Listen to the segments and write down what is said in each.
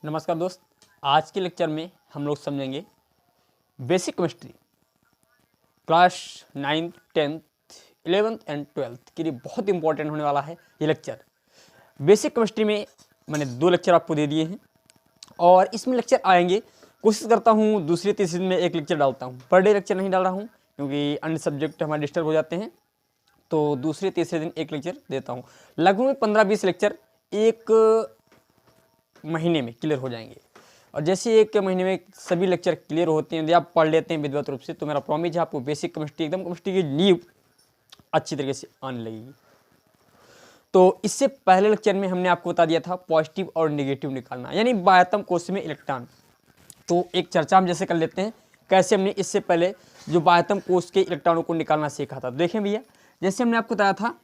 नमस्कार दोस्त, आज के लेक्चर में हम लोग समझेंगे basic chemistry class 9th 10th 11th and 12th के लिए बहुत इंपॉर्टेंट होने वाला है ये लेक्चर। बेसिक केमिस्ट्री में मैंने 2 लेक्चर आपको दे दिए हैं और इसमें लेक्चर आएंगे। कोशिश करता हूँ दूसरे तीसरे दिन में एक लेक्चर डालता हूँ, पर डे लेक्चर नहीं डाल रहा हूँ क्योंकि अन्य सब्जेक्ट हमारे डिस्टर्ब हो जाते हैं, तो दूसरे तीसरे दिन एक लेक्चर देता हूँ। लगभग 15-20 लेक्चर एक महीने में क्लियर हो जाएंगे और जैसे एक महीने में सभी लेक्चर क्लियर होते हैं, यदि आप पढ़ लेते हैं विधिवत रूप से, तो मेरा प्रॉमिस है आपको बेसिक केमिस्ट्री एकदम केमिस्ट्री की नींव अच्छी तरीके से आने लगेगी। तो इससे पहले लेक्चर में हमने आपको बता दिया था पॉजिटिव और नेगेटिव निकालना, यानी बाह्यतम कोश में इलेक्ट्रॉन। तो एक चर्चा हम जैसे कर लेते हैं कैसे हमने इससे पहले जो बाह्यतम कोश के इलेक्ट्रॉनों को निकालना सीखा था। देखें भैया, जैसे हमने आपको बताया था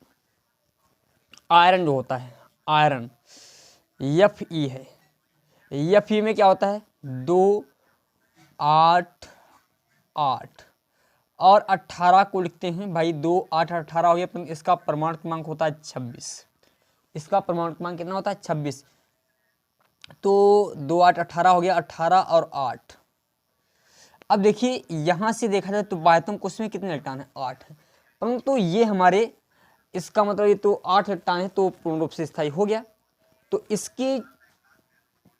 आयरन जो होता है, आयरन Fe है, Fe में क्या होता है 2 8 8 और 18 को लिखते हैं भाई, 2 8 18 हो गया, परंतु इसका परमाणु क्रमांक होता है 26। इसका परमाणु क्रमांक कितना होता है 26। तो 2 8 18 हो गया, 18 और 8। अब देखिए यहां से देखा जाए तो बाह्यतम कोश में कितने इलेक्ट्रॉन है 8 है, परंतु ये हमारे इसका मतलब ये तो 8 इलेक्ट्रॉन है तो पूर्ण रूप से स्थायी हो गया। तो इसकी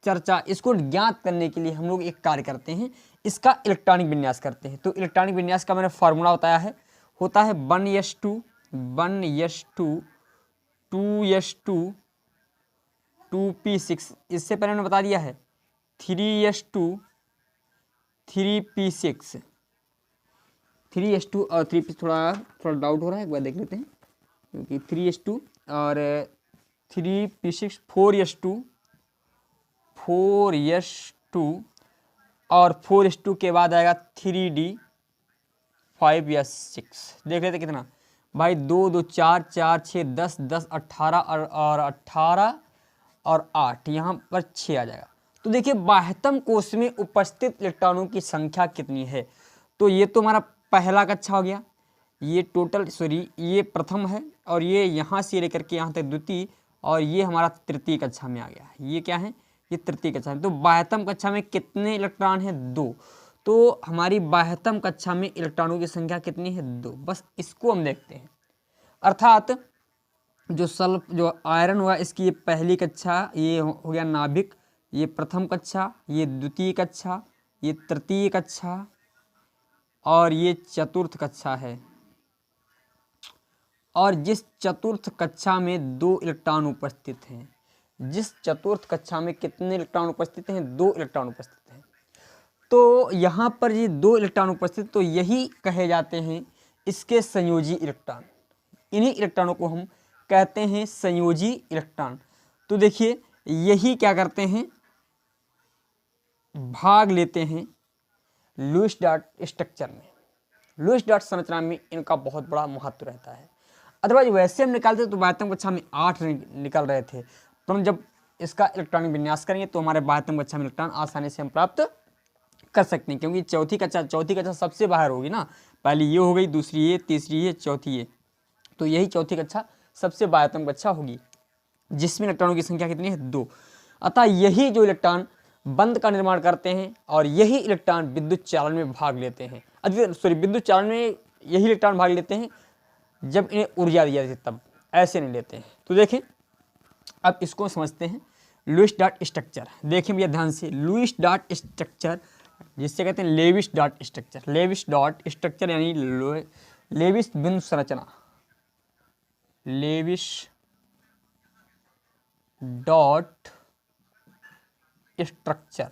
चर्चा, इसको ज्ञात करने के लिए हम लोग एक कार्य करते हैं, इसका इलेक्ट्रॉनिक विन्यास करते हैं। तो इलेक्ट्रॉनिक विन्यास का मैंने फार्मूला बताया है, होता है 1s2 1s2 2s2 2p6। इससे पहले मैंने बता दिया है 3s2 3p6 3s2 और 3p, थोड़ा डाउट हो रहा है, एक बार देख लेते हैं, क्योंकि 3s2 और 3p6 4s2 4s2 और 4s2 के बाद आएगा 3d 5 या 6। देख लेते कितना भाई, 2 2 4 4 6 10 10 18 और 18 और 8, यहाँ पर 6 आ जाएगा। तो देखिए बाह्यतम कोश में उपस्थित इलेक्ट्रॉनों की संख्या कितनी है। तो ये तो हमारा पहला कक्षा हो गया, ये टोटल ये प्रथम है और ये यहाँ से लेकर के यहाँ तक द्वितीय, और ये हमारा तृतीय कक्षा में आ गया। ये क्या है, ये तृतीय कक्षा में। तो बाह्यतम कक्षा में कितने इलेक्ट्रॉन हैं 2। तो हमारी बाह्यतम कक्षा में इलेक्ट्रॉनों की संख्या कितनी है 2, बस इसको हम देखते हैं। अर्थात जो आयरन हुआ इसकी ये पहली कक्षा, ये हो गया नाभिक, ये प्रथम कक्षा, ये द्वितीय कक्षा, ये तृतीय कक्षा और ये चतुर्थ कक्षा है। और जिस चतुर्थ कक्षा में 2 इलेक्ट्रॉन उपस्थित हैं, जिस चतुर्थ कक्षा में कितने इलेक्ट्रॉन उपस्थित हैं 2 इलेक्ट्रॉन उपस्थित हैं। तो यहाँ पर ये 2 इलेक्ट्रॉन उपस्थित, तो यही कहे जाते हैं इसके संयोजी इलेक्ट्रॉन। इन्हीं इलेक्ट्रॉनों को हम कहते हैं संयोजी इलेक्ट्रॉन। तो देखिए यही क्या करते हैं, भाग लेते हैं लुईस डॉट स्ट्रक्चर में। लुईस डॉट संरचना में इनका बहुत बड़ा महत्व रहता है। अदरवाइज वैसे हम निकालते तो बाह्यतम कक्षा में 8 निकल रहे थे, तो हम जब इसका इलेक्ट्रॉनिक विन्यास करेंगे तो हमारे बाह्यतम कक्षा में इलेक्ट्रॉन आसानी से हम प्राप्त कर सकते हैं, क्योंकि चौथी कक्षा सबसे बाहर होगी ना। पहली ये हो गई, दूसरी ये, तीसरी ये, चौथी ये, तो यही चौथी कक्षा सबसे बाह्यतम कक्षा होगी जिसमें इलेक्ट्रॉनों की संख्या कितनी है 2। अतः यही जो इलेक्ट्रॉन बंध का निर्माण करते हैं और यही इलेक्ट्रॉन विद्युत चालन में भाग लेते हैं। विद्युत चालन में यही इलेक्ट्रॉन भाग लेते हैं जब इन्हें ऊर्जा दी जाती है, तब ऐसे नहीं लेते हैं। तो देखें अब इसको समझते हैं लुईस डॉट स्ट्रक्चर। देखें भैया ध्यान से, लुईस डॉट स्ट्रक्चर जिससे कहते हैं Lewis dot structure. Lewis dot structure यानी लेविस बिंदु संरचना, लेविस डॉट स्ट्रक्चर,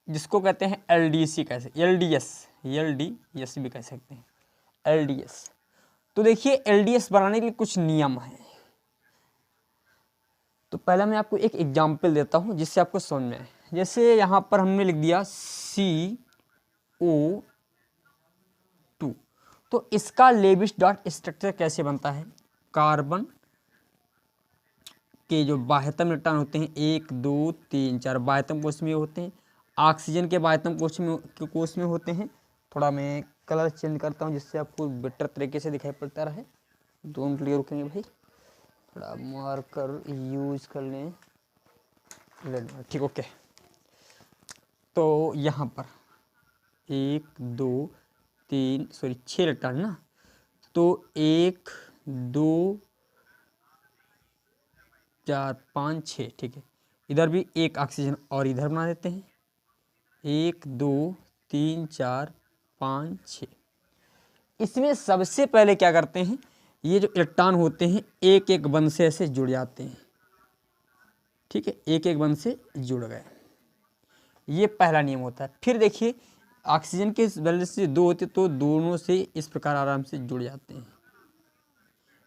जिसको कहते हैं LDC, कैसे LDS भी कह सकते हैं, LDS। तो देखिए LDS बनाने के लिए कुछ नियम हैं। तो पहले मैं आपको एक एग्जाम्पल देता हूं जिससे आपको समझ में आए। जैसे यहां पर हमने लिख दिया CO2, तो इसका लेविस डॉट स्ट्रक्चर कैसे बनता है, कार्बन के जो बाह्यतम इलेक्ट्रॉन होते हैं 1 2 3 4 बाह्यतम कोश में होते हैं, ऑक्सीजन के बाह्यतम कोश में होते हैं। थोड़ा मैं कलर चेंज करता हूं जिससे आपको बेटर तरीके से दिखाई पड़ता रहे। 2 मिनट लिए रुकेंगे भाई, थोड़ा मार्कर यूज कर लें। ठीक, ओके। तो यहाँ पर 1 2 3 सॉरी 6 इलेक्ट्रॉन ना, तो 1 2 4 5 6, ठीक है। इधर भी एक ऑक्सीजन और इधर बना देते हैं, 1 2 3 4 5 6। इसमें सबसे पहले क्या करते हैं, ये जो इलेक्ट्रॉन होते हैं एक एक बंध से ऐसे जुड़ जाते हैं, ठीक है, एक एक बंध से जुड़ गए। ये पहला नियम होता है। फिर देखिए ऑक्सीजन के वैलेंस से 2 होते तो दोनों से इस प्रकार आराम से जुड़ जाते हैं।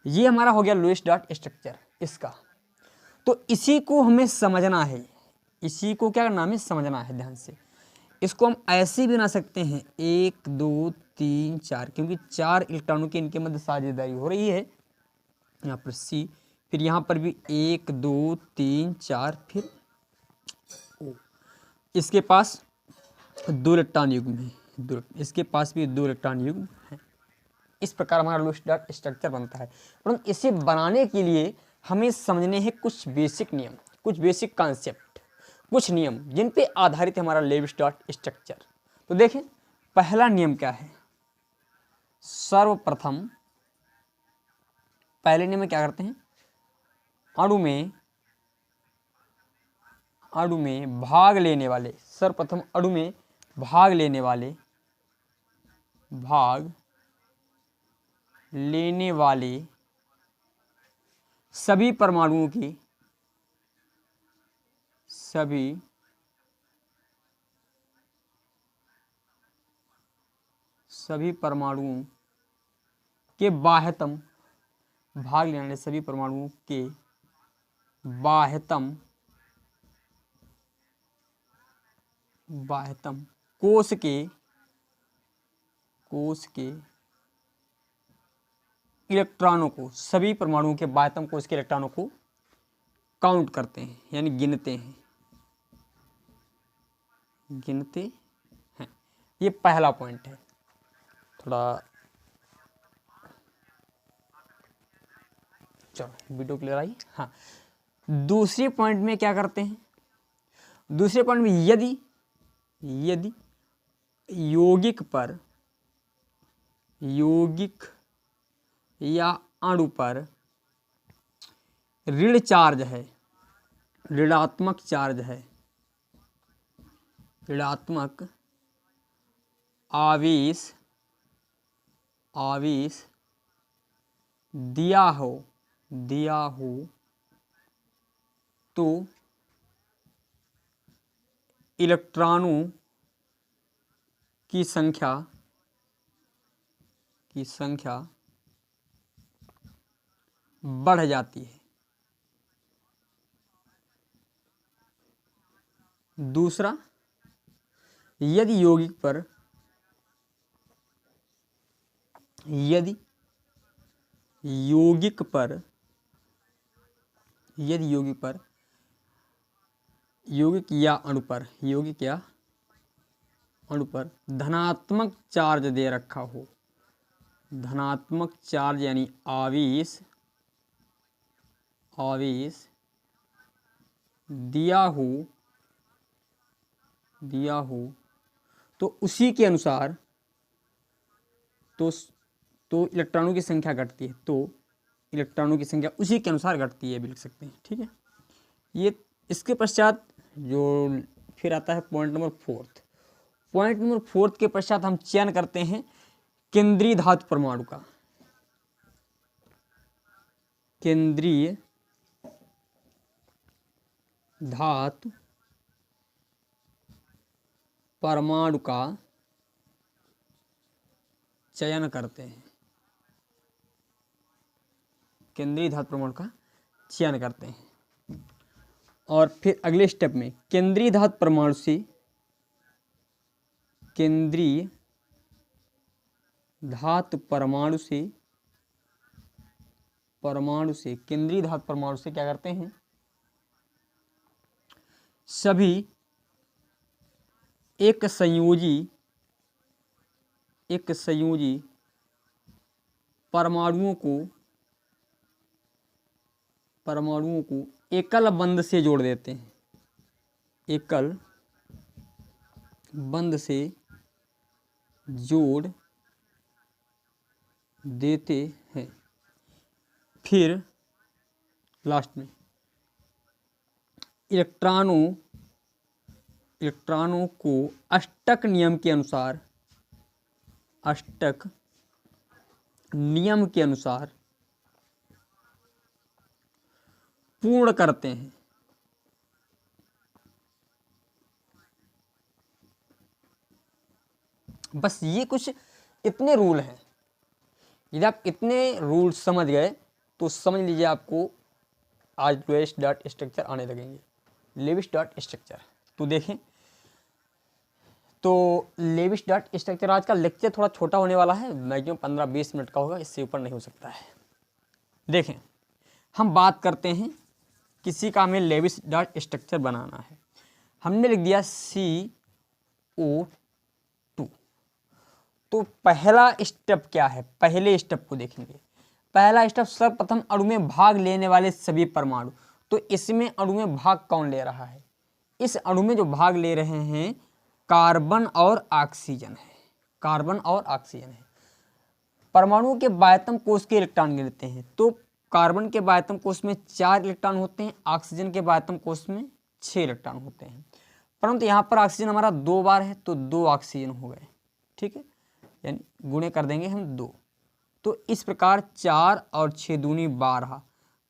ये हमारा हो गया लुईस डॉट स्ट्रक्चर इसका। तो इसी को हमें समझना है, इसी को क्या करना हमें समझना है ध्यान से। इसको हम ऐसे भी बना सकते हैं 1 2 3 4, क्योंकि 4 इलेक्ट्रॉनों की इनके मध्य साझेदारी हो रही है। यहाँ पर C, फिर यहाँ पर भी 1 2 3 4, फिर O। इसके पास 2 इलेक्ट्रॉन युग्म है, इसके पास भी 2 इलेक्ट्रॉन युग्म है। इस प्रकार हमारा लुईस डॉट स्ट्रक्चर बनता है। परंतु इसे बनाने के लिए हमें समझने हैं कुछ बेसिक नियम, कुछ बेसिक कॉन्सेप्ट, कुछ नियम जिन पे आधारित है हमारा लुईस डॉट स्ट्रक्चर। तो देखें पहला नियम क्या है। सर्वप्रथम पहले नियम में क्या करते हैं, अणु में भाग लेने वाले, सर्वप्रथम अणु में भाग लेने वाले सभी परमाणुओं के बाह्यतम, भाग लेने वाले सभी परमाणुओं के बाह्यतम कोश के इलेक्ट्रॉनों को, सभी परमाणुओं के बाह्यतम कोश के इलेक्ट्रॉनों को काउंट करते हैं, यानी गिनते हैं। ये पहला पॉइंट है। थोड़ा चलो वीडियो क्लियर आई। हाँ, दूसरे पॉइंट में क्या करते हैं, दूसरे पॉइंट में यदि यौगिक या अणु पर ऋण चार्ज है, ऋणात्मक चार्ज है, ऋणात्मक आवेश दिया हो तो इलेक्ट्रॉनों की संख्या बढ़ जाती है। दूसरा, यदि यौगिक पर यौगिक या अणु पर धनात्मक चार्ज दे रखा हो, धनात्मक चार्ज यानी आवेश दिया हो तो उसी के अनुसार तो इलेक्ट्रॉनों की संख्या घटती है, तो इलेक्ट्रॉनों की संख्या उसी के अनुसार घटती है भी लिख सकते हैं, ठीक है। ये इसके पश्चात जो फिर आता है पॉइंट नंबर 4। पॉइंट नंबर 4 के पश्चात हम चयन करते हैं केंद्रीय धातु परमाणु का, केंद्रीय धातु परमाणु का चयन करते हैं, केंद्रीय धातु परमाणु का चयन करते हैं। और फिर अगले स्टेप में केंद्रीय धातु परमाणु से केंद्रीय धातु परमाणु से क्या करते हैं, सभी एक संयोजी परमाणुओं को एकल बंध से जोड़ देते हैं, एकल बंध से जोड़ देते हैं। फिर लास्ट में इलेक्ट्रॉनों को अष्टक नियम के अनुसार पूर्ण करते हैं। बस ये कुछ इतने रूल हैं। यदि आप इतने रूल समझ गए तो समझ लीजिए आपको आज लेविस डॉट स्ट्रक्चर आने लगेंगे। लेविस डॉट स्ट्रक्चर तो देखें, तो लेविस डॉट स्ट्रक्चर आज का लेक्चर थोड़ा छोटा होने वाला है, मैक्सिमम 15-20 मिनट का होगा, इससे ऊपर नहीं हो सकता है। देखें, हम बात करते हैं किसी का हमें लेविस डॉट स्ट्रक्चर बनाना है। हमने लिख दिया CO2। तो पहला स्टेप क्या है? पहले स्टेप को देखेंगे। पहला स्टेप, सर्वप्रथम अणु में भाग लेने वाले सभी परमाणु। तो इसमें अणु में भाग कौन ले रहा है? इस अणु में जो भाग ले रहे हैं कार्बन और ऑक्सीजन है। कार्बन और ऑक्सीजन है। परमाणु के बाह्यतम कोश के इलेक्ट्रॉन गिनते हैं तो कार्बन के बाह्यतम कोश में 4 इलेक्ट्रॉन होते हैं, ऑक्सीजन के बाह्यतम कोश में 6 इलेक्ट्रॉन होते हैं। परंतु यहाँ पर ऑक्सीजन हमारा 2 बार है तो 2 ऑक्सीजन हो गए। ठीक है, यानी गुणे कर देंगे हम 2। तो इस प्रकार 4 और 6 दूनी 12।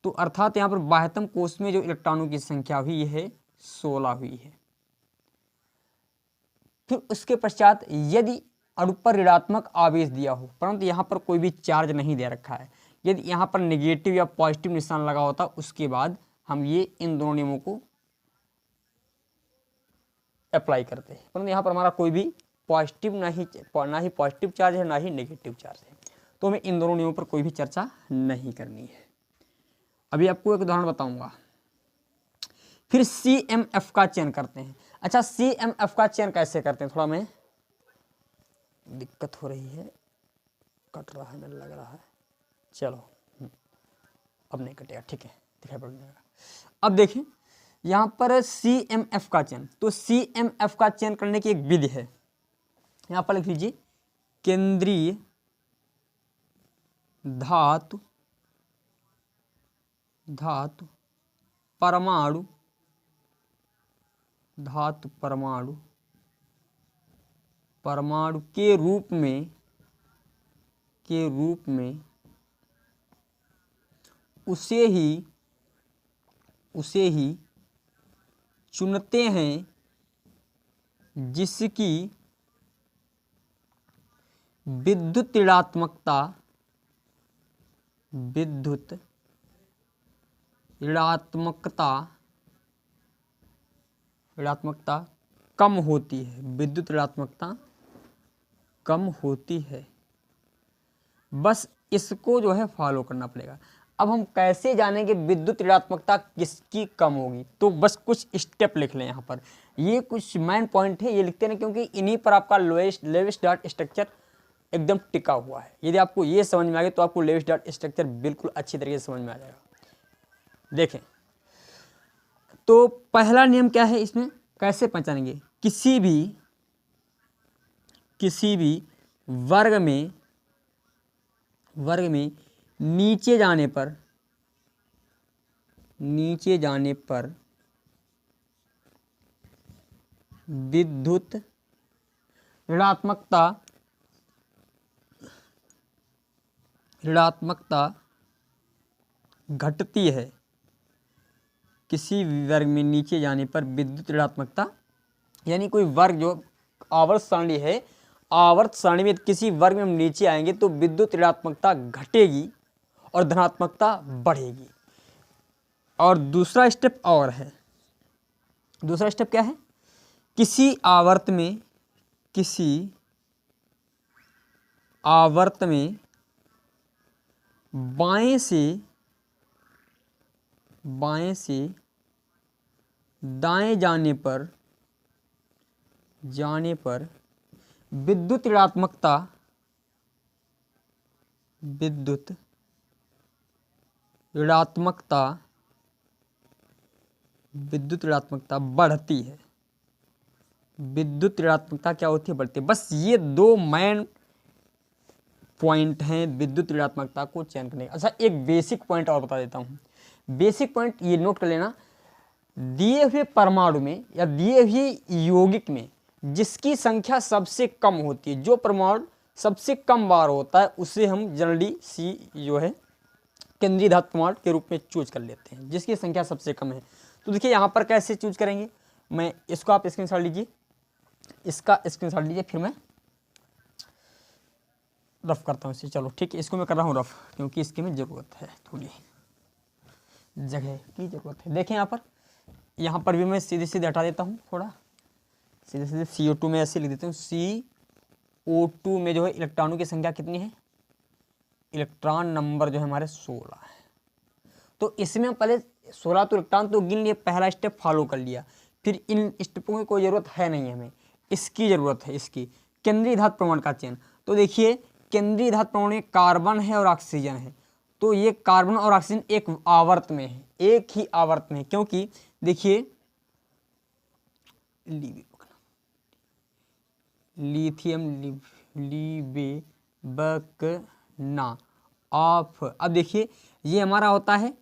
तो अर्थात यहाँ पर बाह्यतम कोश में जो इलेक्ट्रॉनों की संख्या हुई है 16 हुई है। फिर उसके पश्चात यदि अणु पर ऋणात्मक आवेश दिया हो परंतु यहाँ पर कोई भी चार्ज नहीं दे रखा है, यदि यहाँ पर नेगेटिव या पॉजिटिव निशान लगा होता, उसके बाद हम ये इन दोनों नियमों को अप्लाई करते हैं। परंतु यहाँ पर हमारा कोई भी पॉजिटिव ना ही पॉजिटिव चार्ज है ना ही नेगेटिव चार्ज है, तो हमें इन दोनों नियमों पर कोई भी चर्चा नहीं करनी है। अभी आपको एक उदाहरण बताऊंगा। फिर CMF का चयन करते हैं। अच्छा, CMF का चयन कैसे करते हैं? थोड़ा मैं दिक्कत हो रही है, कट रहा है, मेरे लग रहा है। चलो अब नहीं कटेगा, ठीक है, दिखाई पड़ जाएगा। अब देखें यहाँ पर CMF का चयन, तो CMF का चयन करने की एक विधि है। यहाँ पर लिख लीजिए केंद्रीय धातु परमाणु के रूप में उसे ही चुनते हैं जिसकी विद्युत ऋणात्मकता कम होती है। विद्युत ऋणात्मकता कम होती है। बस इसको जो है फॉलो करना पड़ेगा। अब हम कैसे जानेंगे विद्युत ऋणात्मकता किसकी कम होगी? तो बस कुछ स्टेप लिख लें यहाँ पर। ये कुछ मेन पॉइंट है, ये लिखते हैं क्योंकि इन्हीं पर आपका लेविस डॉट स्ट्रक्चर एकदम टिका हुआ है। यदि आपको ये समझ में आ गया तो आपको लेविस डॉट स्ट्रक्चर बिल्कुल अच्छी तरीके से समझ में आ जाएगा। देखें, तो पहला नियम क्या है, इसमें कैसे पहचानेंगे? किसी भी वर्ग में नीचे जाने पर विद्युत ऋणात्मकता घटती है। किसी भी वर्ग में नीचे जाने पर विद्युत ऋणात्मकता, यानी कोई वर्ग जो आवर्त सारणी है, आवर्त सारणी में किसी वर्ग में हम नीचे आएंगे तो विद्युत ऋणात्मकता घटेगी और धनात्मकता बढ़ेगी। और दूसरा स्टेप और है। दूसरा स्टेप क्या है? किसी आवर्त में बाएं से दाएं जाने पर विद्युत ऋणात्मकता बढ़ती है। विद्युत ऋणात्मकता क्या होती है, बढ़ती है। बस ये दो मेन पॉइंट हैं विद्युत ऋणात्मकता को चयन करने का। अच्छा, एक बेसिक पॉइंट और बता देता हूँ। बेसिक पॉइंट ये नोट कर लेना, दिए हुए परमाणु में या दिए हुए यौगिक में जिसकी संख्या सबसे कम होती है, जो परमाणु सबसे कम बार होता है, उसे हम जनरली सी जो है केंद्रीय धातु परमाणु के रूप में चूज कर लेते हैं, जिसकी संख्या सबसे कम है। तो देखिए यहाँ पर कैसे चूज करेंगे, मैं इसको आप स्क्रीनशॉट लीजिए, इसका स्क्रीनशॉट लीजिए, फिर मैं रफ करता हूँ इसे। चलो ठीक है, इसको मैं कर रहा हूँ रफ, क्योंकि इसकी में ज़रूरत है, थोड़ी जगह की ज़रूरत है। देखें यहाँ पर भी मैं सीधे सीधे हटा देता हूँ, थोड़ा सीधे सीधे CO2 में ऐसे लिख देता हूँ। CO2 में जो है इलेक्ट्रॉनों की संख्या कितनी है, इलेक्ट्रॉन नंबर जो है हमारे 16 है। तो इसमें पहले 16 तो इलेक्ट्रॉन तो गिन लिए, पहला स्टेप फॉलो कर लिया, फिर इन स्टेपों की कोई ज़रूरत है नहीं हमें, इसकी ज़रूरत है, इसकी केंद्रीय धातु परमाणु का चयन। तो देखिए केंद्रीय धातु परमाणु में कार्बन है और ऑक्सीजन है, तो ये कार्बन और ऑक्सीजन एक आवर्त में है, एक ही आवर्त में है, क्योंकि देखिए लिथियम लिबेबकना ऑफ। अब देखिए ये हमारा होता है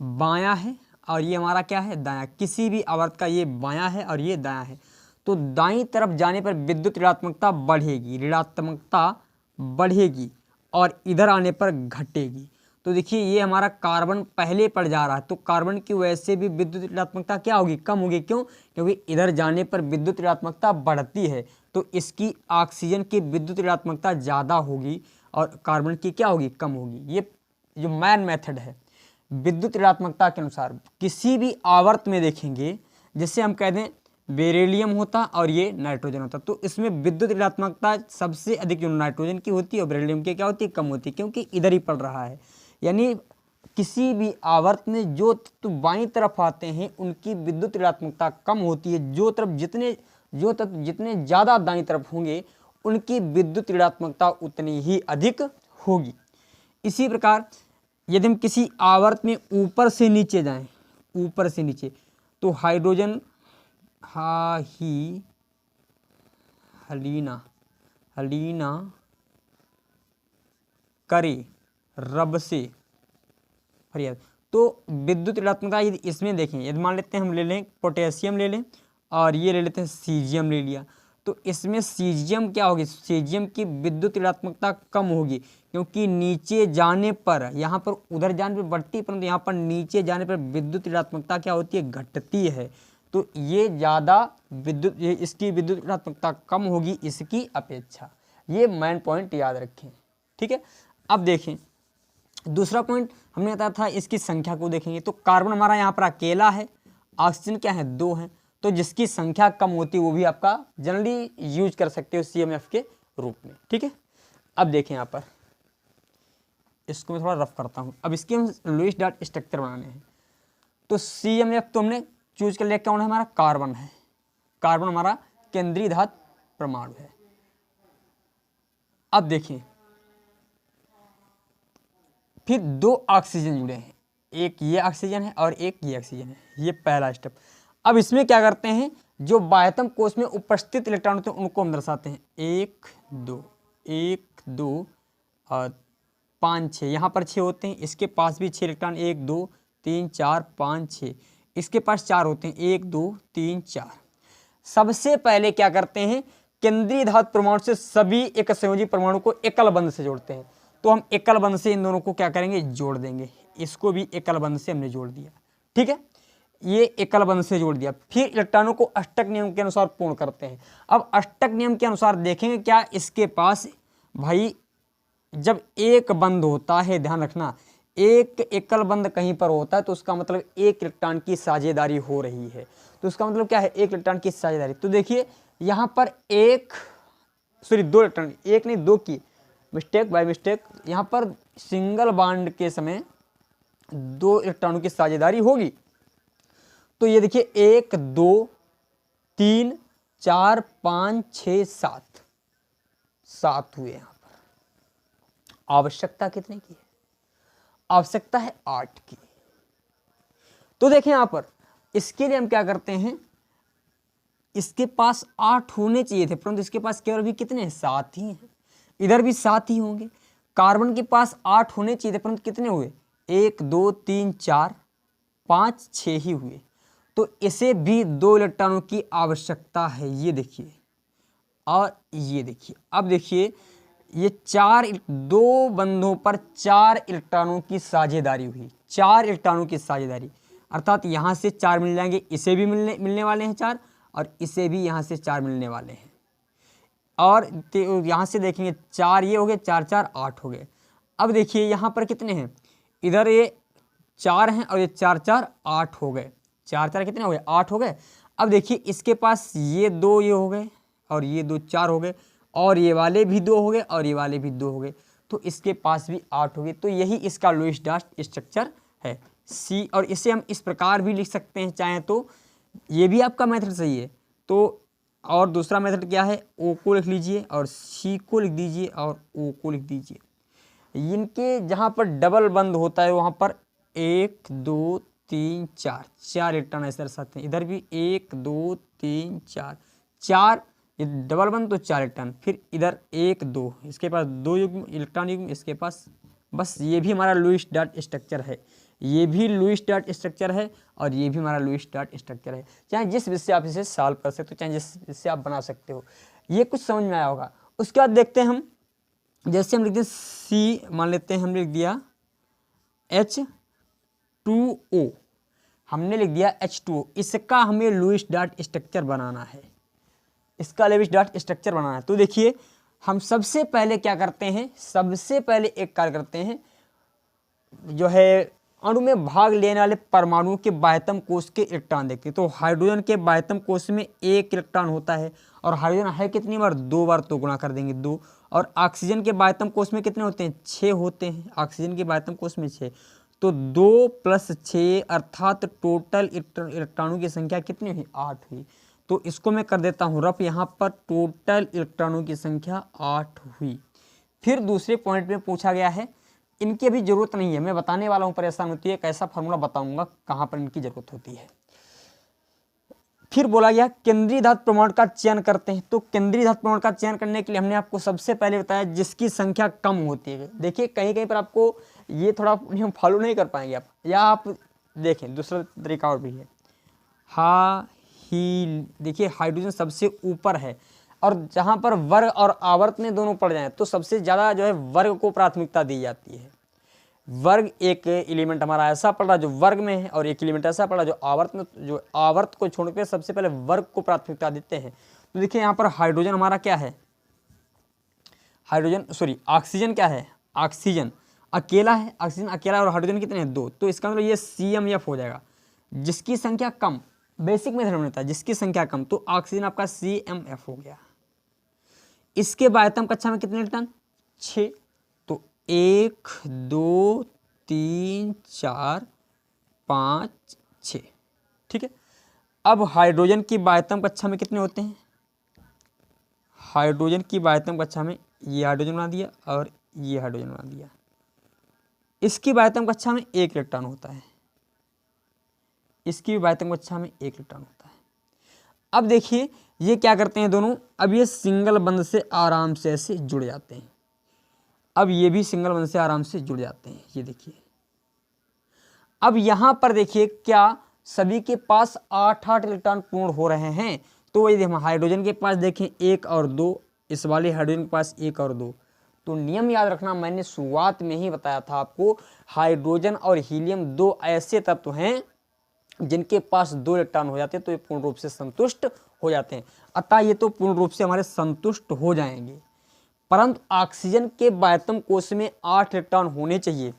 बायां है और ये हमारा क्या है, दायां। किसी भी आवर्त का ये बायां है और ये दायां है, तो दाईं तरफ जाने पर विद्युत ऋणात्मकता बढ़ेगी, ऋणात्मकता बढ़ेगी, और इधर आने पर घटेगी। तो देखिए ये हमारा कार्बन पहले पड़ जा रहा है, तो कार्बन की वजह से भी विद्युत ऋणात्मकता क्या होगी, कम होगी। क्यों, क्योंकि इधर जाने पर विद्युत ऋणात्मकता बढ़ती है, तो इसकी ऑक्सीजन की विद्युत ऋणात्मकता ज़्यादा होगी और कार्बन की क्या होगी, कम होगी। ये जो मेन मेथड है विद्युत ऋणात्मकता के अनुसार, किसी भी आवर्त में देखेंगे, जैसे हम कह दें बेरिलियम होता और ये नाइट्रोजन होता, तो इसमें विद्युत ऋणात्मकता सबसे अधिक जो नाइट्रोजन की होती है और बेरिलियम की क्या होती है, कम होती है, क्योंकि इधर ही पड़ रहा है। यानी किसी भी आवर्त में जो तत्व बाईं तरफ आते हैं उनकी विद्युत ऋणात्मकता कम होती है, जो तत्व जितने ज़्यादा दाईं तरफ होंगे उनकी विद्युत ऋणात्मकता उतनी ही अधिक होगी। इसी प्रकार यदि हम किसी आवर्त में ऊपर से नीचे जाएं, ऊपर से नीचे, तो हाइड्रोजन हलीना करे रब से फरियाद, तो विद्युत ऋणात्मकता यदि इसमें देखें, यदि मान लेते हैं हम ले लें पोटेशियम ले लें और ये ले लेते हैं सीजियम ले लिया, तो इसमें सीजियम क्या होगी, सीजियम की विद्युत ऋणात्मकता कम होगी, क्योंकि नीचे जाने पर, यहाँ पर उधर जाने पर बढ़ती, परंतु यहाँ पर नीचे जाने पर विद्युत ऋणात्मकता क्या होती है, घटती है। तो ये ज़्यादा इसकी विद्युत ऋणात्मकता कम होगी इसकी अपेक्षा। ये मेन पॉइंट याद रखें, ठीक है। अब देखें दूसरा पॉइंट हमने बताया था, इसकी संख्या को देखेंगे, तो कार्बन हमारा यहाँ पर अकेला है, ऑक्सीजन क्या है, 2 हैं, तो जिसकी संख्या कम होती है वो भी आपका जनरली यूज कर सकते हो CMF के रूप में, ठीक है। अब देखें यहाँ पर, इसको मैं थोड़ा रफ करता हूँ। अब इसके हम लुईस डॉट स्ट्रक्चर बनाने हैं, तो CMF तो हमने चूज कर लिया, कौन है हमारा, कार्बन है, कार्बन हमारा केंद्रीय धातु परमाणु है। अब देखिए फिर 2 ऑक्सीजन जुड़े हैं, एक ये ऑक्सीजन है और एक ये ऑक्सीजन है, ये पहला स्टेप। अब इसमें क्या करते हैं, जो बाह्यतम कोश में उपस्थित इलेक्ट्रॉन होते हैं उनको हम दर्शाते हैं, 1 2 और 5 6, यहाँ पर 6 होते हैं, इसके पास भी 6 इलेक्ट्रॉन, 1 2 3 4 5 6, इसके पास 4 होते हैं, 1 2 3 4। सबसे पहले क्या करते हैं, केंद्रीय धातु परमाणु से सभी एक संयोजी परमाणु को एकल बंध से जोड़ते हैं, तो हम एकल बंध से इन दोनों को क्या करेंगे, जोड़ देंगे। इसको भी एकल बंध से हमने जोड़ दिया, ठीक है, ये एकल बंध से जोड़ दिया। फिर इलेक्ट्रॉनों को अष्टक नियम के अनुसार पूर्ण करते हैं। अब अष्टक नियम के अनुसार देखेंगे क्या इसके पास, भाई जब एक बंध होता है, ध्यान रखना, एक एकल बंध कहीं पर होता है तो उसका मतलब एक इलेक्ट्रॉन की साझेदारी हो रही है, तो उसका मतलब क्या है, एक इलेक्ट्रॉन की साझेदारी। तो देखिए यहाँ पर 2 इलेक्ट्रॉन, एक नहीं 2 की मिस्टेक, बाय मिस्टेक, यहाँ पर सिंगल बॉन्ड के समय 2 इलेक्ट्रॉनों की साझेदारी होगी। तो ये देखिए 1 2 3 4 5 6 7 हुए। यहाँ पर आवश्यकता कितने की है, आवश्यकता है 8 की। तो देखें यहाँ पर इसके लिए हम क्या करते हैं, इसके पास 8 होने चाहिए थे, परंतु इसके पास केवल भी कितने हैं, 7 ही हैं। इधर भी 7 ही होंगे। कार्बन के पास 8 होने चाहिए थे, परंतु कितने हुए, 1 2 3 4 5 6 ही हुए। तो इसे भी 2 इलेक्ट्रॉनों की आवश्यकता है, ये देखिए। और ये देखिए, अब देखिए ये 2 बंधों पर 4 इलेक्ट्रॉनों की साझेदारी हुई, 4 इलेक्ट्रॉनों की साझेदारी, अर्थात यहाँ से 4 मिल जाएंगे, इसे भी मिलने वाले हैं 4, और इसे भी यहाँ से 4 मिलने वाले हैं। और यहाँ से देखेंगे 4 ये हो गए, 4 4 8 हो गए। अब देखिए यहाँ पर कितने हैं, इधर ये 4 हैं और ये 4 4 8 हो गए, 4 4 कितने हो गए, 8 हो गए। अब देखिए इसके पास ये 2 ये हो गए, और ये 2 4 हो गए, और ये वाले भी 2 हो गए, और ये वाले भी 2 हो गए, तो इसके पास भी 8 हो गए। तो यही इसका लुईस डार्ट स्ट्रक्चर है सी। और इसे हम इस प्रकार भी लिख सकते हैं चाहें तो, ये भी आपका मेथड सही है। तो और दूसरा मेथड क्या है, ओ को लिख लीजिए और सी को लिख दीजिए और ओ को लिख दीजिए। इनके जहाँ पर डबल बंद होता है वहाँ पर 1 2 3 4 इलेक्ट्रॉन ऐसे दर्शाते हैं। इधर भी 1 2 3 4 ये डबल बंद तो 4 इलेक्ट्रॉन, फिर इधर 1 2, इसके पास 2 युग्म इलेक्ट्रॉन युग्म, इसके पास बस। ये भी हमारा लुईस डार्ट स्ट्रक्चर है, ये भी लुईस डार्ट स्ट्रक्चर है, और ये भी हमारा लुईस डार्ट स्ट्रक्चर है। चाहे जिस विषय आप इसे सॉल्व कर सकते हो, चाहे जिस विषय आप बना सकते हो, ये कुछ समझ में आया होगा। उसके बाद देखते हैं हम, जैसे हम लिखते हैं सी, मान लेते हैं हमने लिख दिया H2O, हमने लिख दिया H2O, इसका हमें लुईस डार्ट स्ट्रक्चर बनाना है, इसका लुईस डार्ट स्ट्रक्चर बनाना है। तो देखिए हम सबसे पहले क्या करते हैं, सबसे पहले एक कार्य करते हैं, जो है अणु में भाग लेने वाले परमाणुओं के बाह्यतम कोश के इलेक्ट्रॉन देखते हैं। तो हाइड्रोजन के बाह्यतम कोश में 1 इलेक्ट्रॉन होता है, और हाइड्रोजन है कितनी बार, 2 बार, तो गुणा कर देंगे 2। और ऑक्सीजन के बाह्यतम कोश में कितने होते हैं, 6 होते हैं, ऑक्सीजन के बाह्यतम कोश में 6, तो 2 + 6 अर्थात टोटल इलेक्ट्रॉनों की संख्या कितनी हुई, 8 हुई। तो इसको मैं कर देता हूँ रफ, यहाँ पर टोटल इलेक्ट्रॉनों की संख्या 8 हुई। फिर दूसरे पॉइंट में पूछा गया है, इनकी अभी जरूरत नहीं है, मैं बताने वाला हूँ, परेशान होती है, एक ऐसा फार्मूला बताऊंगा कहाँ पर इनकी जरूरत होती है। फिर बोला गया केंद्रीय धातु प्रमाण का चयन करते हैं। तो केंद्रीय धातु प्रमाण का चयन करने के लिए हमने आपको सबसे पहले बताया जिसकी संख्या कम होती है। देखिए कहीं कहीं पर आपको ये थोड़ा नियम फॉलो नहीं कर पाएंगे आप, या आप देखें दूसरा तरीका और भी है, देखिए हाइड्रोजन सबसे ऊपर है, और जहाँ पर वर्ग और आवर्त में दोनों पड़ जाएं तो सबसे ज़्यादा जो है वर्ग को प्राथमिकता दी जाती है। वर्ग एक एलिमेंट हमारा ऐसा पड़ रहा जो वर्ग में है, और एक एलिमेंट ऐसा पड़ रहा जो आवर्त में, जो आवर्त को छोड़कर सबसे पहले वर्ग को प्राथमिकता देते हैं। तो देखिए यहाँ पर हाइड्रोजन हमारा क्या है, ऑक्सीजन क्या है, ऑक्सीजन अकेला है, ऑक्सीजन अकेला, और हाइड्रोजन कितने हैं, 2। तो इसका मतलब ये CMF हो जाएगा, जिसकी संख्या कम, बेसिक मेथड में होता है जिसकी संख्या कम, तो ऑक्सीजन आपका CMF हो गया। इसके बाह्यतम कक्षा में कितने इलेक्ट्रॉन, 6, तो 1 2 3 4 5 6, ठीक है। अब हाइड्रोजन की बाह्यतम कक्षा में कितने होते हैं, हाइड्रोजन की बाह्यतम कक्षा में ये हाइड्रोजन बना दिया और ये हाइड्रोजन बना दिया। इसकी बाह्यतम कक्षा में 1 इलेक्ट्रॉन होता है, इसकी बाह्यतम कक्षा में 1 इलेक्ट्रॉन होता है। अब देखिए ये क्या करते हैं दोनों, अब ये सिंगल बंध से आराम से ऐसे जुड़ जाते हैं, अब ये भी सिंगल बंध से आराम से जुड़ जाते हैं, ये देखिए। अब यहाँ पर देखिए क्या सभी के पास 8 इलेक्ट्रॉन पूर्ण हो रहे हैं। तो यदि हम हाइड्रोजन के पास देखें 1 और 2, इस वाले हाइड्रोजन के पास 1 और 2, तो नियम याद रखना, मैंने शुरुआत में ही बताया था आपको, हाइड्रोजन और हीलियम 2 ऐसे तत्व हैं जिनके पास 2 इलेक्ट्रॉन हो जाते हैं तो ये पूर्ण रूप से संतुष्ट हो जाते हैं। अतः ये तो पूर्ण रूप से हमारे संतुष्ट हो जाएंगे, परंतु ऑक्सीजन के बाह्यतम कोश में 8 इलेक्ट्रॉन होने चाहिए।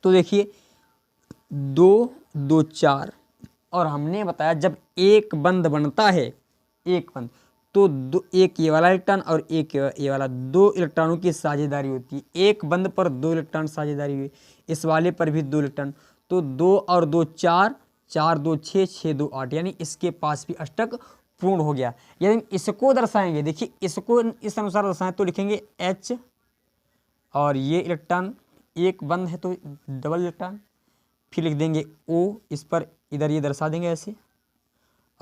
तो देखिए 2 2 4, और हमने बताया जब एक बंध बनता है, एक बंध, तो एक ये वाला इलेक्ट्रॉन और एक ये वाला, 2 इलेक्ट्रॉनों की साझेदारी होती है। एक बंध पर 2 इलेक्ट्रॉन साझेदारी हुई, इस वाले पर भी 2 इलेक्ट्रॉन, तो 2 और 2 4, 4 2 6, 6 2 8, यानी इसके पास भी अष्टक पूर्ण हो गया। यदि इसको दर्शाएंगे, देखिए इसको इस अनुसार दर्शाएं तो लिखेंगे H, और ये इलेक्ट्रॉन एक बंध है तो डबल इलेक्ट्रॉन, फिर लिख देंगे O, इस पर इधर ये दर्शा देंगे ऐसे,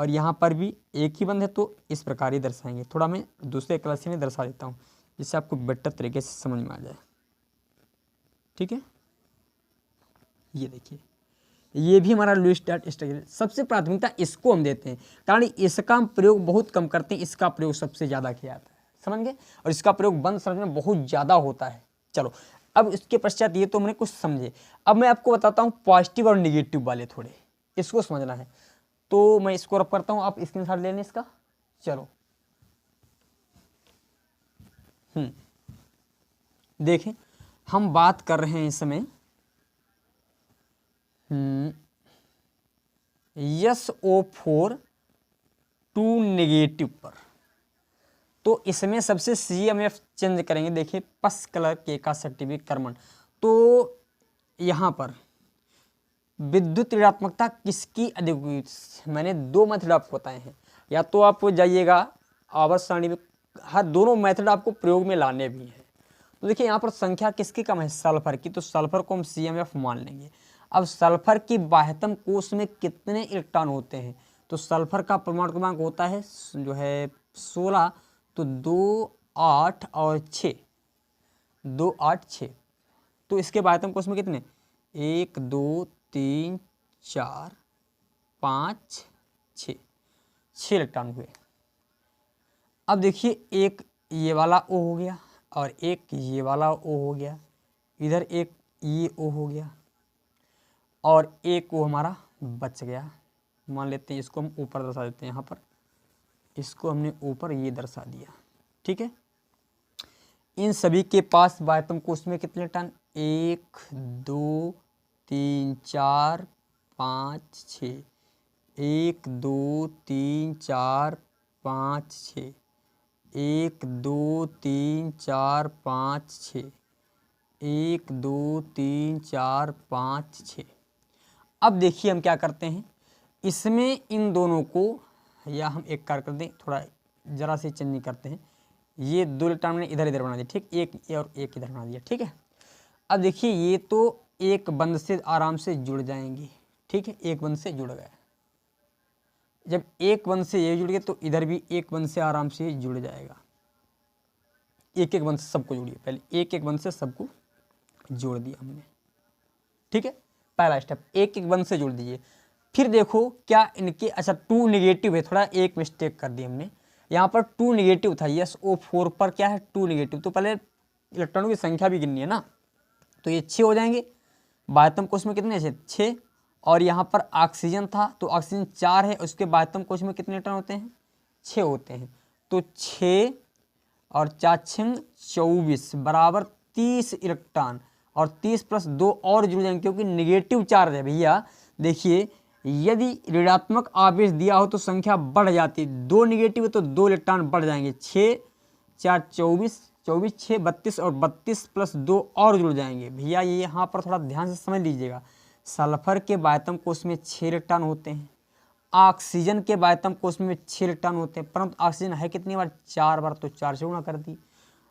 और यहाँ पर भी एक ही बंध है, तो इस प्रकार ही दर्शाएंगे। थोड़ा मैं दूसरे कलर से नहीं दर्शा देता हूँ जिससे आपको बेटर तरीके से समझ में आ जाए। ठीक है, ये देखिए, ये भी हमारा लुईस डॉट स्ट्रक्चर। सबसे प्राथमिकता इसको हम देते हैं, कारण इसका हम प्रयोग बहुत कम करते हैं, इसका प्रयोग सबसे ज़्यादा किया जाता है, समझ गए। और इसका प्रयोग बंद संरचना में बहुत ज़्यादा होता है। चलो, अब इसके पश्चात ये तो हमने कुछ समझे। अब मैं आपको बताता हूँ पॉजिटिव और निगेटिव वाले, थोड़े इसको समझना है। तो मैं इसको रब करता हूँ, आप स्क्रीनशॉट ले लें इसका। चलो, देखें, हम बात कर रहे हैं इस समय SO4 टू नेगेटिव पर। तो इसमें सबसे CMF चेंज करेंगे। देखिए, पस कलर के का सर्टिफिकेट कर्मण। तो यहाँ पर विद्युत ऋणात्मकता किसकी अधिक हुई, मैंने 2 मेथड आपको बताए हैं। या तो आप जाइएगा आवर्त सारणी में, हर दोनों मेथड आपको प्रयोग में लाने भी हैं। तो देखिए, यहाँ पर संख्या किसकी कम है, सल्फर की, तो सल्फर को हम CMF मान लेंगे। अब सल्फर की बाह्यतम कोश में कितने इलेक्ट्रॉन होते हैं, तो सल्फर का परमाणु क्रमांक होता है जो है 16, तो 2, 8 और 6, 2, 8, 6। तो इसके बाह्यतम कोश में कितने, 1, 2, 3, 4, 5, 6 इलेक्ट्रॉन हुए। अब देखिए, एक ये वाला O हो गया और एक ये वाला O हो गया, इधर एक ये O हो गया और एक O हमारा बच गया। मान लेते हैं इसको हम ऊपर दर्शा देते हैं, यहाँ पर इसको हमने ऊपर ये दर्शा दिया। ठीक है, इन सभी के पास बाह्यतम कोश में कितने इलेक्ट्रॉन, 1, 2, 3, 4, 5, 6, 1, 2, 3, 4, 5, 6, 1, 2, 3, 4, 5, 6, 1, 2, 3, 4, 5, 6। अब देखिए हम क्या करते हैं, इसमें इन दोनों को, या हम एक कार्य कर दें, थोड़ा जरा से चेंज नहीं करते हैं, ये 2 इलेक्ट्रॉन ने इधर इधर बना दिया। ठीक, एक और एक इधर बना दिया। ठीक है, अब देखिए, ये तो एक बंध से आराम से जुड़ जाएंगी। ठीक है, एक बंध से जुड़ गए। जब एक बंध से ये जुड़ गए तो इधर भी एक बंध से आराम से जुड़ जाएगा। एक एक बंध से सबको जोड़िए, पहले एक एक बंध से सबको जोड़ दिया हमने। ठीक है, पहला स्टेप, एक एक बंध से जोड़ दीजिए। फिर देखो क्या इनके, अच्छा 2 नेगेटिव है, थोड़ा एक मिस्टेक कर दी हमने, यहाँ पर 2 नेगेटिव था, SO4 पर क्या है 2 नेगेटिव, तो पहले इलेक्ट्रॉनों की संख्या भी गिननी है ना, तो ये 6 हो जाएंगे। बाह्यतम कोश में कितने थे, 6, और यहाँ पर ऑक्सीजन था तो ऑक्सीजन 4 है, उसके बाह्यतम कोश में कितने इलेक्ट्रॉन होते हैं, 6 होते हैं। तो 6 और 4 6 24 बराबर 30 इलेक्ट्रॉन, और 30 प्लस 2 और जुड़ जाएंगे क्योंकि नेगेटिव चार्ज है भैया। देखिए, यदि ऋणात्मक आवेश दिया हो तो संख्या बढ़ जाती है, 2 नेगेटिव है तो 2 इलेक्ट्रॉन बढ़ जाएंगे, 6, 4, 24, 24, 6, 32 और 32 प्लस 2 और जुड़ जाएंगे। भैया ये यहाँ पर थोड़ा ध्यान से समझ लीजिएगा, सल्फर के बाह्यतम कोश में 6 इलेक्ट्रॉन होते हैं, ऑक्सीजन के बाह्यतम कोश में 6 इलेक्ट्रॉन होते हैं, परंतु ऑक्सीजन है कितनी बार, 4 बार, तो 4 से गुणा कर दी।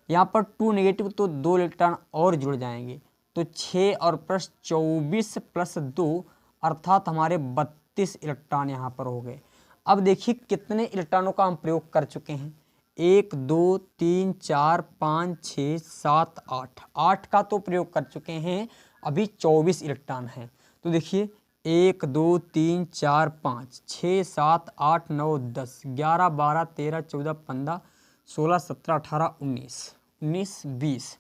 यहाँ पर 2 नेगेटिव तो 2 इलेक्ट्रॉन और जुड़ जाएंगे, तो 6 और प्लस 24 प्लस 2 अर्थात हमारे 32 इलेक्ट्रॉन यहाँ पर हो गए। अब देखिए कितने इलेक्ट्रॉनों का हम प्रयोग कर चुके हैं, 1, 2, 3, 4, 5, 6, 7, 8, 8 का तो प्रयोग कर चुके हैं, अभी 24 इलेक्ट्रॉन हैं। तो देखिए 1, 2, 3, 4, 5, 6, 7, 8, 9, 10, 11, 12, 13, 14, 15, 16, 17, 18, 19, 20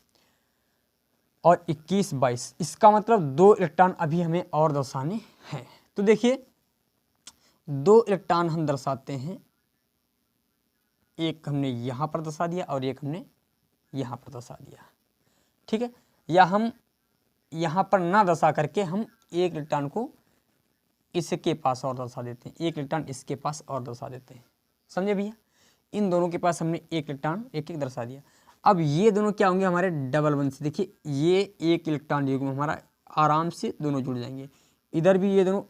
और 21, 22। इसका मतलब 2 इलेक्ट्रॉन अभी हमें और दर्शाने हैं। तो देखिए 2 इलेक्ट्रॉन हम दर्शाते हैं, एक हमने यहाँ पर दर्शा दिया और एक हमने यहाँ पर दर्शा दिया। ठीक है, या हम यहाँ पर ना दर्शा करके हम एक इलेक्ट्रॉन को इसके पास और दर्शा देते हैं, एक इलेक्ट्रॉन इसके पास और दर्शा देते हैं, समझे भैया। इन दोनों के पास हमने एक इलेक्ट्रॉन एक एक दर्शा दिया। अब ये दोनों क्या होंगे, हमारे डबल बंध से। देखिए ये एक इलेक्ट्रॉन युग्म हमारा आराम से दोनों जुड़ जाएंगे, इधर भी ये दोनों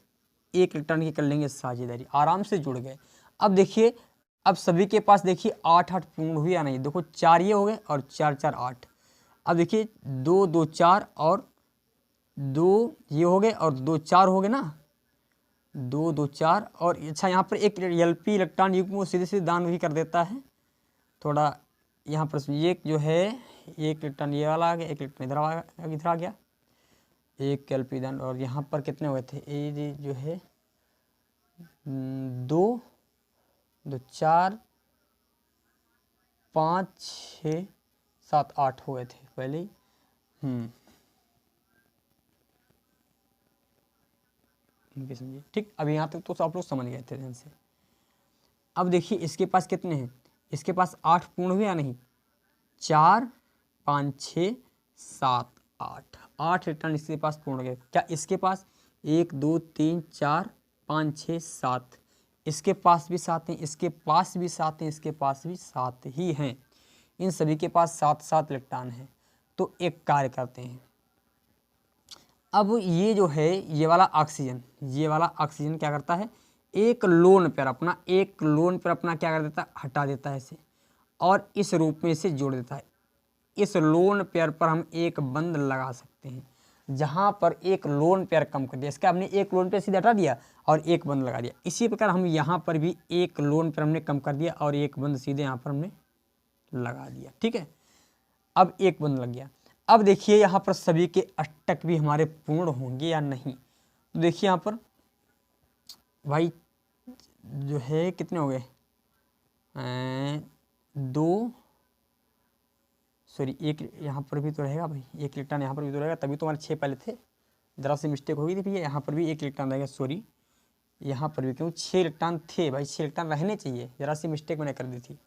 एक इलेक्ट्रॉन की कर लेंगे साझेदारी, आराम से जुड़ गए। अब देखिए, अब सभी के पास देखिए 8 8 पूर्ण हुई या नहीं, देखो 4 ये हो गए और 4 4 8। अब देखिए 2 2 4 और 2 ये हो गए और 2 4 हो गए ना, 2 2 4 और अच्छा यहाँ पर एक Lp इलेक्ट्रॉन युग्म को सीधे सीधे दान भी कर देता है। थोड़ा यहाँ पर ये जो है एक इलेक्ट्रॉन ये वाला आ गया, एक इलेक्ट्रॉन इधर आ गया, एक Lp दान। और यहाँ पर कितने हुए थे, ये जो है 2 2 4 5 6 7 8 हुए थे पहले ही। समझिए ठीक। अब यहाँ तक तो आप लोग समझ गए थे ध्यान से। अब देखिए इसके पास कितने हैं, इसके पास 8 पूर्ण हुए या नहीं, 4 5 6 7 8 8 इलेक्ट्रॉन इसके पास पूर्ण हो गए। क्या इसके पास 1 2 3 4 5 6 7, इसके पास भी 7 हैं, इसके पास भी 7 हैं, इसके पास भी 7 ही हैं। इन सभी के पास 7 7 इलेक्ट्रॉन हैं। तो एक कार्य करते हैं, अब ये जो है ये वाला ऑक्सीजन क्या करता है, एक लोन पेयर अपना क्या कर देता है, हटा देता है इसे और इस रूप में इसे जोड़ देता है। इस लोन पेयर पर हम एक बंध लगा सकते हैं, जहाँ पर एक लोन पेयर कम कर दिया, इसका हमने एक लोन पेयर सीधे हटा दिया और एक बंध लगा दिया। इसी प्रकार हम यहाँ पर भी एक लोन पेयर हमने कम कर दिया और एक बंध सीधे यहाँ पर हमने लगा दिया। ठीक है, अब एक बंध लग गया। अब देखिए यहाँ पर सभी के अष्टक भी हमारे पूर्ण होंगे या नहीं। तो देखिए यहाँ पर भाई जो है कितने हो गए, 2 सॉरी एक यहाँ पर भी तो रहेगा भाई, एक इलेक्ट्रॉन यहाँ पर भी तो रहेगा, तभी तो हमारे 6 पहले थे, ज़रा सी मिस्टेक हो गई थी भैया। यहाँ पर भी एक इलेक्ट्रॉन रहेगा, सॉरी यहाँ पर भी, क्यों 6 इलेक्ट्रॉन थे भाई, 6 इलेक्ट्रॉन रहने चाहिए, ज़रा सी मिस्टेक मैंने कर दी थी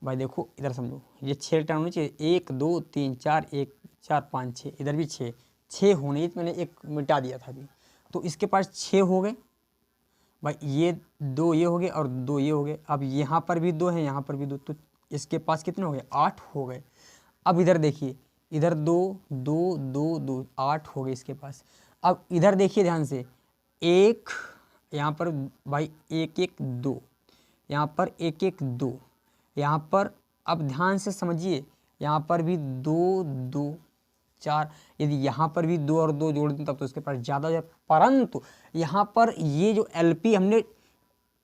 भाई। देखो इधर समझो, ये 6 इलेक्ट्रॉन होने चाहिए, 1 2 3 4 1 4 5 6, इधर भी 6 होने, मैंने एक मिटा दिया था अभी। तो इसके पास 6 हो गए भाई, ये 2 ये हो गए और 2 ये हो गए। अब यहाँ पर भी 2 हैं, यहाँ पर भी 2, तो इसके पास कितने हो गए, 8 हो गए। अब इधर देखिए, इधर 2 2 2 2 8 हो गए इसके पास। अब इधर देखिए ध्यान से, एक यहाँ पर भाई 1 1 2, यहाँ पर 1 1 2, यहाँ पर अब ध्यान से समझिए, यहाँ पर भी 2 2 4, यदि यहाँ पर भी 2 और 2 जोड़ दें तब तो इसके पास ज़्यादा हो जाए। परंतु यहाँ पर ये जो Lp हमने,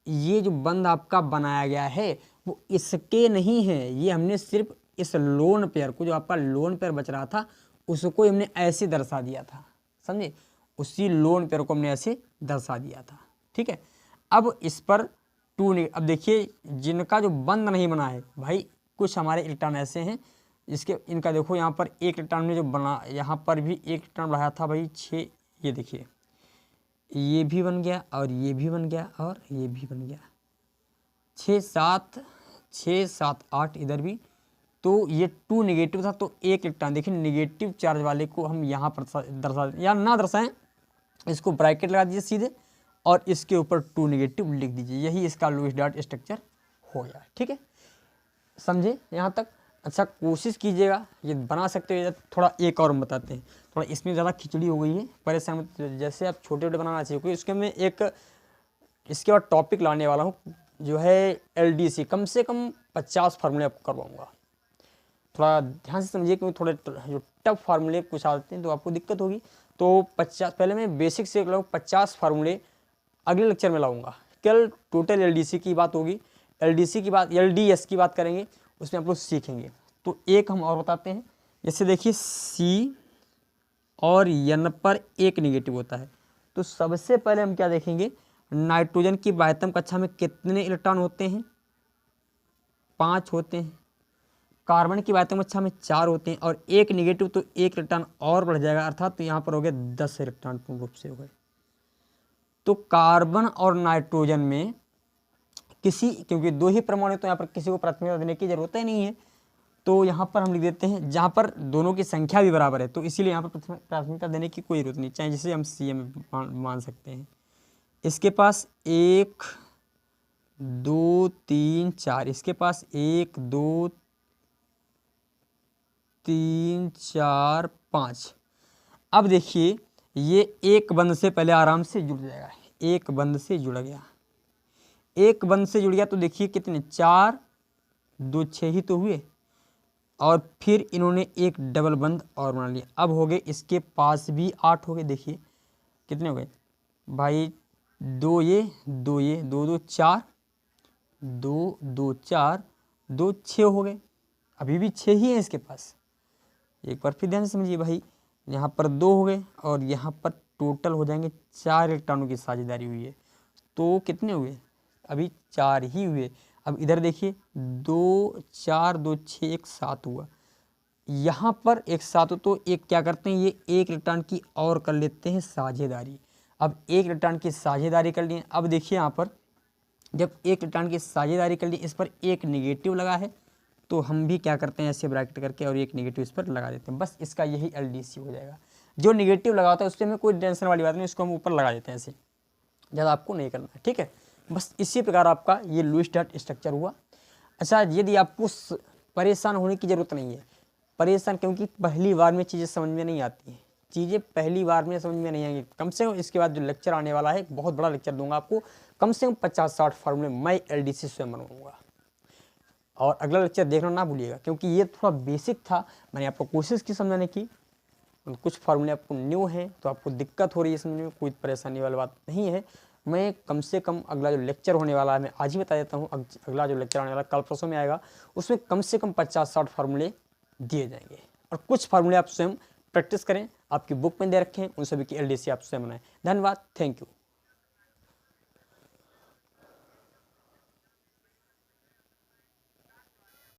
ये जो बंध आपका बनाया गया है वो इसके नहीं है, ये हमने सिर्फ इस लोन पेयर को, जो आपका लोन पेयर बच रहा था उसको हमने ऐसे दर्शा दिया था, समझे, उसी लोन पेयर को हमने ऐसे दर्शा दिया था। ठीक है, अब इस पर 2 नहीं। अब देखिए जिनका जो बंध नहीं बना है भाई, कुछ हमारे इलेक्ट्रॉन ऐसे हैं जिसके, इनका देखो यहाँ पर एक इलेक्ट्रॉन ने जो बना, यहाँ पर भी एक इलेक्ट्रॉन बढ़ाया था भाई 6, ये देखिए ये भी बन गया और ये भी बन गया और ये भी बन गया, 6 7 8 इधर भी। तो ये 2 नेगेटिव था, तो एक इलेक्ट्रॉन देखिए नेगेटिव चार्ज वाले को हम यहाँ पर दर्शा, या ना दर्शाएं, इसको ब्रैकेट लगा दीजिए सीधे और इसके ऊपर 2 नेगेटिव लिख दीजिए, यही इसका लुईस डॉट स्ट्रक्चर हो गया। ठीक है, समझे यहाँ तक। अच्छा कोशिश कीजिएगा, ये बना सकते हो। थोड़ा एक और हम बताते हैं, थोड़ा इसमें ज़्यादा खिचड़ी हो गई है, परेशान मत, जैसे आप छोटे छोटे बनाना चाहिए, क्योंकि इसके में एक इसके बाद टॉपिक लाने वाला हूँ जो है LDC, कम से कम 50 फार्मूले आपको करवाऊँगा। थोड़ा ध्यान से समझिए, क्योंकि थोड़े जो टफ फार्मूले कुछ आते हैं तो आपको दिक्कत होगी। तो 50 पहले मैं बेसिक से लाऊँ, 50 फार्मूले अगले लेक्चर में लाऊंगा। कल टोटल LDC की बात होगी, LDC की बात, LDS की बात करेंगे, उसमें आप लोग सीखेंगे। तो एक हम और बताते हैं, जैसे देखिए C और N पर एक निगेटिव होता है। तो सबसे पहले हम क्या देखेंगे, नाइट्रोजन की बाह्यतम कक्षा में कितने इलेक्ट्रॉन होते हैं, 5 होते हैं। कार्बन की बाह्यतम कक्षा में 4 होते हैं और एक निगेटिव, तो एक इलेक्ट्रॉन और बढ़ जाएगा, अर्थात तो यहाँ पर हो गए 10 इलेक्ट्रॉन पूर्ण रूप से हो गए। तो कार्बन और नाइट्रोजन में किसी, क्योंकि 2 ही परमाणु, तो यहाँ पर किसी को प्राथमिकता देने की जरूरत ही नहीं है, तो यहाँ पर हम लिख देते हैं, जहाँ पर दोनों की संख्या भी बराबर है, तो इसीलिए यहाँ पर प्राथमिकता देने की कोई जरूरत नहीं, चाहे जिसे हम CM मान सकते हैं। इसके पास 1 2 3 4, इसके पास 1 2 3 4 5। अब देखिए ये एक बंध से पहले आराम से जुड़ जाएगा, एक बंध से जुड़ गया, एक बंध से जुड़ गया, तो देखिए कितने, 4 2 6 ही तो हुए, और फिर इन्होंने एक डबल बंध और बना लिया। अब हो गए इसके पास भी 8 हो गए, देखिए कितने हो गए भाई, दो ये, दो ये, दो दो चार, दो दो चार, दो छः हो गए। अभी भी छः ही है इसके पास। एक बार फिर ध्यान से समझिए भाई, यहाँ पर दो हो गए और यहाँ पर टोटल हो जाएंगे 4 इलेक्ट्रॉनों की साझेदारी हुई है। तो कितने हुए? अभी 4 ही हुए। अब इधर देखिए, 2 4 2 6 1 7 हुआ। यहाँ पर एक साथ हो तो एक क्या करते हैं, ये एक इलेक्ट्रॉन की और कर लेते हैं साझेदारी। अब एक इलेक्ट्रॉन की साझेदारी कर लिए। अब देखिए यहाँ पर जब एक इलेक्ट्रॉन की साझेदारी कर ली, इस पर एक नेगेटिव लगा है, तो हम भी क्या करते हैं ऐसे ब्रैकेट करके और एक नेगेटिव इस पर लगा देते हैं। बस इसका यही LDC हो जाएगा। जो नेगेटिव लगा होता है उससे में कोई टेंशन वाली बात नहीं, उसको हम ऊपर लगा देते हैं ऐसे, ज़्यादा आपको नहीं करना है, ठीक है। बस इसी प्रकार आपका ये लुईस डॉट स्ट्रक्चर हुआ। अच्छा, यदि आपको परेशान होने की ज़रूरत नहीं है, परेशान क्योंकि पहली बार में चीज़ें समझ में नहीं आती हैं, चीज़ें पहली बार में समझ में नहीं आएंगी। कम से कम इसके बाद जो लेक्चर आने वाला है, बहुत बड़ा लेक्चर दूंगा आपको, कम से कम 50-60 फार्मूले मैं LDC स्वयं बनवाऊंगा। और अगला लेक्चर देखना ना भूलिएगा, क्योंकि ये थोड़ा बेसिक था, मैंने आपको कोशिश की समझाने की। कुछ फार्मूले आपको न्यू हैं तो आपको दिक्कत हो रही है समझने में, कोई परेशानी वाली बात नहीं है। मैं कम से कम अगला जो लेक्चर होने वाला है मैं आज ही बता देता हूँ। अगला जो लेक्चर आने वाला कल परसों में आएगा, उसमें कम से कम 50-60 फार्मूले दिए जाएंगे और कुछ फार्मूले आप स्वयं प्रैक्टिस करें, आपकी बुक में दे रखे हैं, उन सभी की LDC आप स्वयं बनाएं। धन्यवाद, थैंक यू।